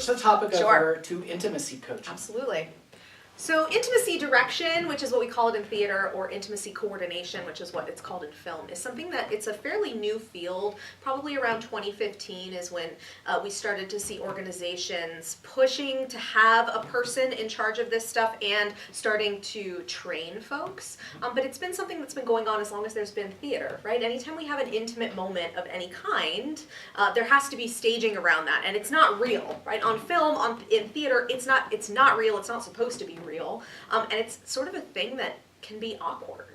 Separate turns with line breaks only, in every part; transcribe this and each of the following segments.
switch the topic
Sure.
over to intimacy coaching.
Absolutely. So intimacy direction, which is what we call it in theater, or intimacy coordination, which is what it's called in film, is something that it's a fairly new field. Probably around 2015 is when we started to see organizations pushing to have a person in charge of this stuff and starting to train folks. But it's been something that's been going on as long as there's been theater, right? Anytime we have an intimate moment of any kind, there has to be staging around that, and it's not real, right? On film, in theater, it's not real. It's not supposed to be real. And it's sort of a thing that can be awkward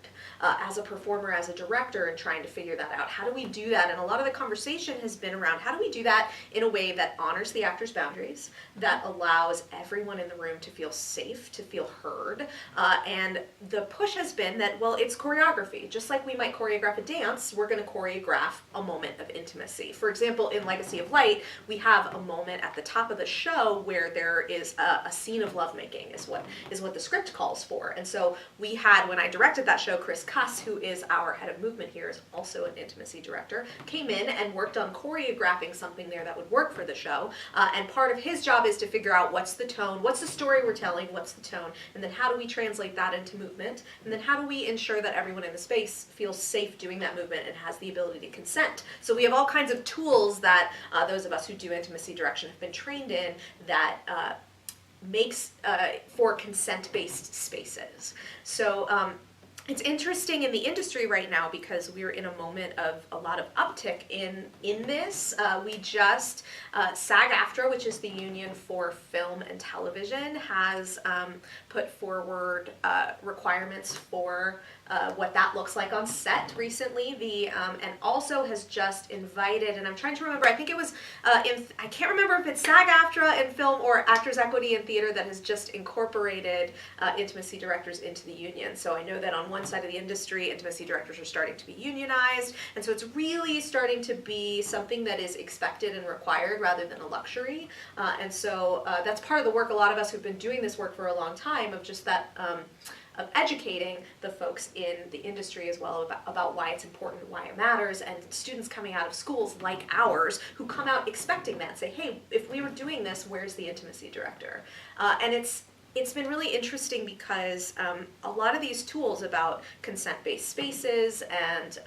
as a performer, as a director, and trying to figure that out. How do we do that? And a lot of the conversation has been around how do we do that in a way that honors the actor's boundaries, that allows everyone in the room to feel safe, to feel heard. And the push has been that, well, it's choreography. Just like we might choreograph a dance, we're going to choreograph a moment of intimacy. For example, in Legacy of Light, we have a moment at the top of the show where there is a scene of lovemaking, is what the script calls for. And so we had, when I directed that show, Chris Cuss, who is our head of movement here, is also an intimacy director, came in and worked on choreographing something there that would work for the show. And part of his job is to figure out what's the tone, what's the story we're telling, what's the tone, and then how do we translate that into movement, and then how do we ensure that everyone in the space feels safe doing that movement and has the ability to consent. So we have all kinds of tools that those of us who do intimacy direction have been trained in that makes for consent-based spaces. So it's interesting in the industry right now because we're in a moment of a lot of uptick in this. We just, SAG-AFTRA, which is the union for film and television, has put forward requirements for what that looks like on set recently. And also has just invited, and I'm trying to remember, I think it was, I can't remember if it's SAG-AFTRA in film or Actors Equity in Theater that has just incorporated intimacy directors into the union. So I know that on one side of the industry, intimacy directors are starting to be unionized, and so it's really starting to be something that is expected and required rather than a luxury. And so that's part of the work, a lot of us who've been doing this work for a long time, of just that of educating the folks in the industry as well about why it's important, why it matters, and students coming out of schools like ours who come out expecting that, say, hey, if we were doing this, where's the intimacy director? And it's been really interesting because a lot of these tools about consent-based spaces and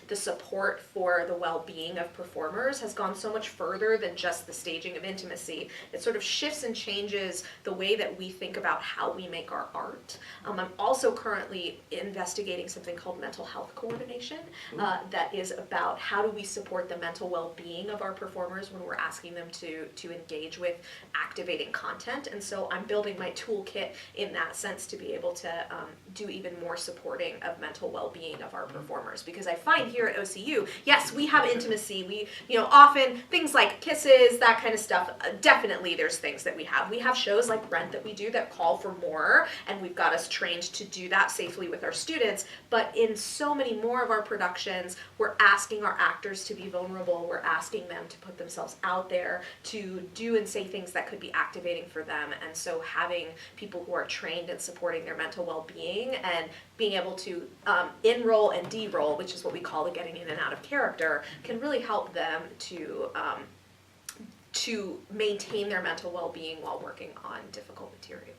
the support for the well-being of performers has gone so much further than just the staging of intimacy. It sort of shifts and changes the way that we think about how we make our art. I'm also currently investigating something called mental health coordination that is about how do we support the mental well-being of our performers when we're asking them to engage with activating content. And so I'm building my toolkit in that sense to be able to do even more supporting of mental well-being of our performers. Because I find here at OCU, yes, we have intimacy. We, often things like kisses, that kind of stuff. Definitely, there's things that we have. We have shows like Rent that we do that call for more, and we've got us trained to do that safely with our students. But in so many more of our productions, we're asking our actors to be vulnerable. We're asking them to put themselves out there, to do and say things that could be activating for them. And so having people who are trained in supporting their mental well-being and being able to in-roll and de-roll, which is what we call the getting in and out of character, can really help them to maintain their mental well-being while working on difficult material.